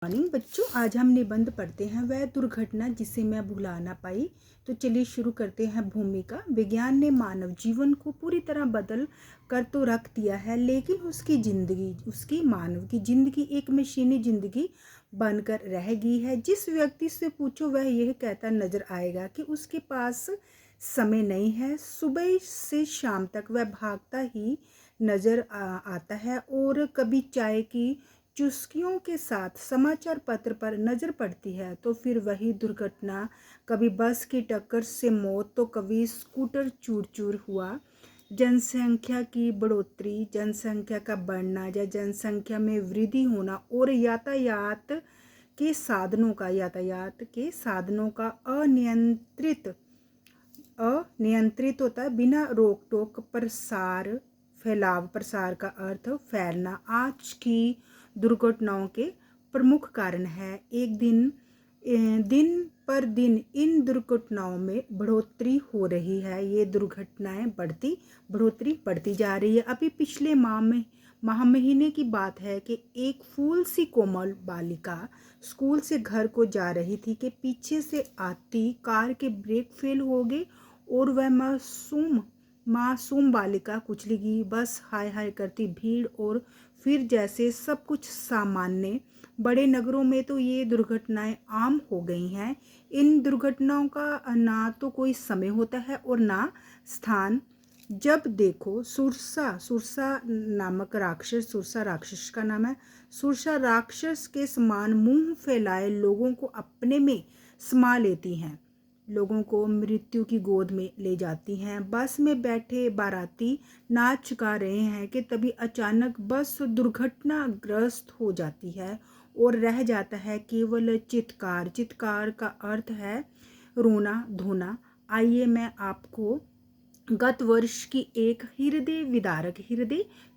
Morning बच्चों, आज हम निबंध पढ़ते हैं वह दुर्घटना जिसे मैं भुला ना पाई। तो चलिए शुरू करते हैं। भूमिका। विज्ञान ने मानव जीवन को पूरी तरह बदल कर तो रख दिया है, लेकिन उसकी मानव की जिंदगी एक मशीनी जिंदगी बनकर रह गई है। जिस व्यक्ति से पूछो वह यह कहता नजर आएगा कि उसके पास समय नहीं है। सुबह से शाम तक वह भागता ही नजर आता है और कभी चाय की चुस्कियों के साथ समाचार पत्र पर नजर पड़ती है तो फिर वही दुर्घटना, कभी बस की टक्कर से मौत तो कभी स्कूटर चूर चूर हुआ। जनसंख्या की बढ़ोतरी, जनसंख्या का बढ़ना या जनसंख्या में वृद्धि होना और यातायात के साधनों का अनियंत्रित होता है बिना रोक टोक प्रसार का अर्थ फैलना आज की दुर्घटनाओं के प्रमुख कारण है। दिन पर दिन इन दुर्घटनाओं में बढ़ोतरी हो रही है। ये दुर्घटनाएं बढ़ोतरी बढ़ती जा रही है। अभी पिछले महीने की बात है कि एक फूल सी कोमल बालिका स्कूल से घर को जा रही थी कि पीछे से आती कार के ब्रेक फेल हो गए और वह मासूम बालिका कुचली गई। बस हाय हाय करती भीड़ और फिर जैसे सब कुछ सामान्य। बड़े नगरों में तो ये दुर्घटनाएं आम हो गई हैं। इन दुर्घटनाओं का ना तो कोई समय होता है और ना स्थान। जब देखो सुरसा नामक राक्षस, सुरसा राक्षस का नाम है, सुरसा राक्षस के समान मुंह फैलाए लोगों को अपने में समा लेती हैं, लोगों को मृत्यु की गोद में ले जाती हैं। बस में बैठे बाराती नाच गा रहे हैं कि तभी अचानक बस दुर्घटनाग्रस्त हो जाती है और रह जाता है केवल चित्कार। चित्कार का अर्थ है रोना धोना। आइए मैं आपको गत वर्ष की एक हृदय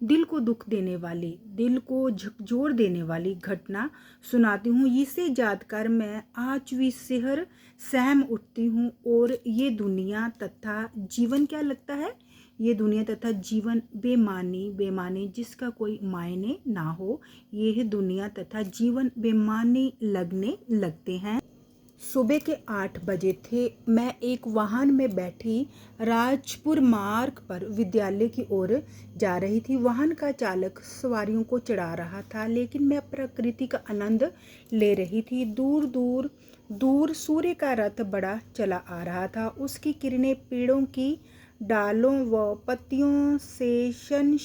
दिल को दुख देने वाली, दिल को झकझोर देने वाली घटना सुनाती हूँ। इसे जानकर मैं आज भी सिहर सहम उठती हूँ। और ये दुनिया तथा जीवन क्या लगता है, ये दुनिया तथा जीवन बेमानी जिसका कोई मायने ना हो, ये दुनिया तथा जीवन बेमानी लगने लगते हैं। सुबह के 8 बजे थे। मैं एक वाहन में बैठी राजपुर मार्ग पर विद्यालय की ओर जा रही थी। वाहन का चालक सवारियों को चढ़ा रहा था, लेकिन मैं प्रकृति का आनंद ले रही थी। दूर सूर्य का रथ बड़ा चला आ रहा था। उसकी किरणें पेड़ों की डालों व पत्तियों से शन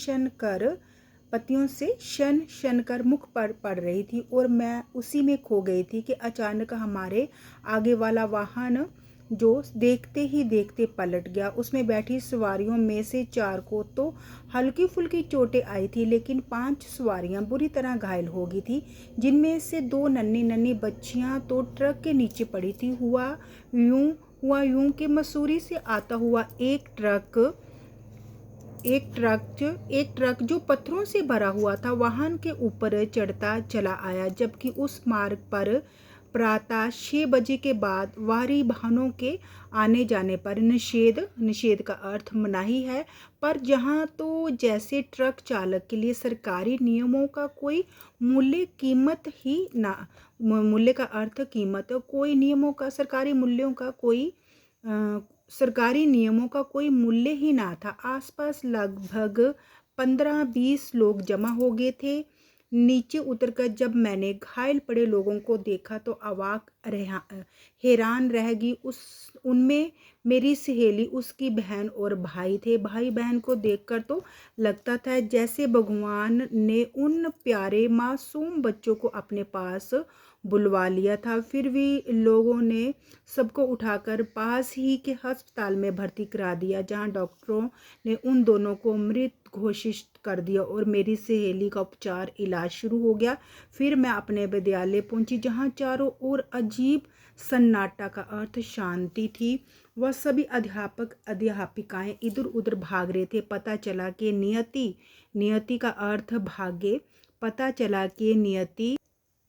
शन कर मुख पर पड़ रही थी और मैं उसी में खो गई थी कि अचानक हमारे आगे वाला वाहन जो देखते ही देखते पलट गया। उसमें बैठी सवारियों में से 4 को तो हल्की फुल्की चोटें आई थी, लेकिन 5 सवारियां बुरी तरह घायल हो गई थी, जिनमें से 2 नन्ही नन्ही बच्चियां तो ट्रक के नीचे पड़ी थी। हुआ यूं कि मसूरी से आता हुआ एक ट्रक जो पत्थरों से भरा हुआ था वाहन के ऊपर चढ़ता चला आया, जबकि उस मार्ग पर प्रातः 6 बजे के बाद बाहरी वाहनों के आने जाने पर निषेध का अर्थ मनाही है। पर जहां तो जैसे ट्रक चालक के लिए सरकारी नियमों का कोई मूल्य का अर्थ कीमत, कोई नियमों का सरकारी नियमों का कोई मूल्य ही ना था। आसपास लगभग 15-20 लोग जमा हो गए थे। नीचे उतरकर जब मैंने घायल पड़े लोगों को देखा तो हैरान रह गई। उनमें मेरी सहेली, उसकी बहन और भाई थे। भाई बहन को देखकर तो लगता था जैसे भगवान ने उन प्यारे मासूम बच्चों को अपने पास बुलवा लिया था। फिर भी लोगों ने सबको उठाकर पास ही के अस्पताल में भर्ती करा दिया, जहां डॉक्टरों ने उन दोनों को मृत घोषित कर दिया और मेरी सहेली का उपचार इलाज शुरू हो गया। फिर मैं अपने विद्यालय पहुंची, जहां चारों ओर अजीब सन्नाटा का अर्थ शांति थी। वह सभी अध्यापक अध्यापिकाएं इधर उधर भाग रहे थे। पता चला कि नियति का अर्थ भाग्य। पता चला कि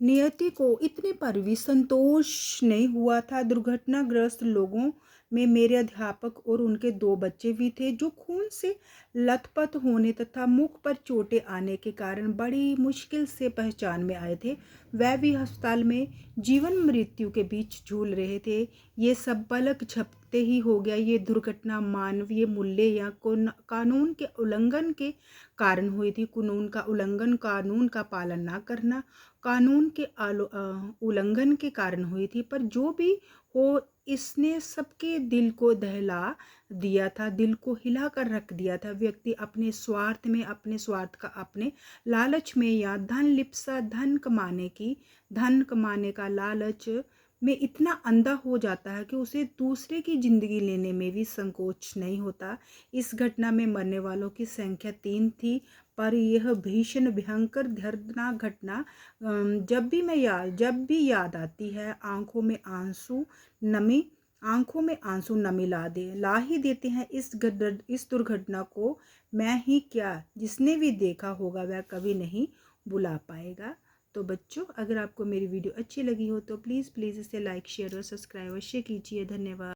नियति को इतने पर भी संतोष नहीं हुआ था। दुर्घटनाग्रस्त लोगों में मेरे अध्यापक और उनके 2 बच्चे भी थे जो खून से लथपथ होने तथा मुख पर चोटें आने के कारण बड़ी मुश्किल से पहचान में आए थे। वह भी अस्पताल में जीवन मृत्यु के बीच झूल रहे थे। ये सब पलक झपकते ही हो गया। ये दुर्घटना मानवीय मूल्य या कानून के उल्लंघन के कारण हुई थी। कानून का उल्लंघन, कानून का पालन ना करना, कानून के उल्लंघन के कारण हुई थी। पर जो भी हो, इसने सबके दिल को दहला दिया था, दिल को हिला कर रख दिया था। व्यक्ति अपने स्वार्थ में, अपने स्वार्थ का अपने लालच में या धन लिप्सा, धन कमाने का लालच में इतना अंधा हो जाता है कि उसे दूसरे की जिंदगी लेने में भी संकोच नहीं होता। इस घटना में मरने वालों की संख्या 3 थी। पर यह भीषण भयंकर दर्दनाक घटना जब भी याद आती है, आंखों में नमी ला ही देते हैं। इस दुर्घटना को मैं ही क्या, जिसने भी देखा होगा वह कभी नहीं भुला पाएगा। तो बच्चों, अगर आपको मेरी वीडियो अच्छी लगी हो तो प्लीज़ इसे लाइक, शेयर और सब्सक्राइब अवश्य कीजिए। धन्यवाद।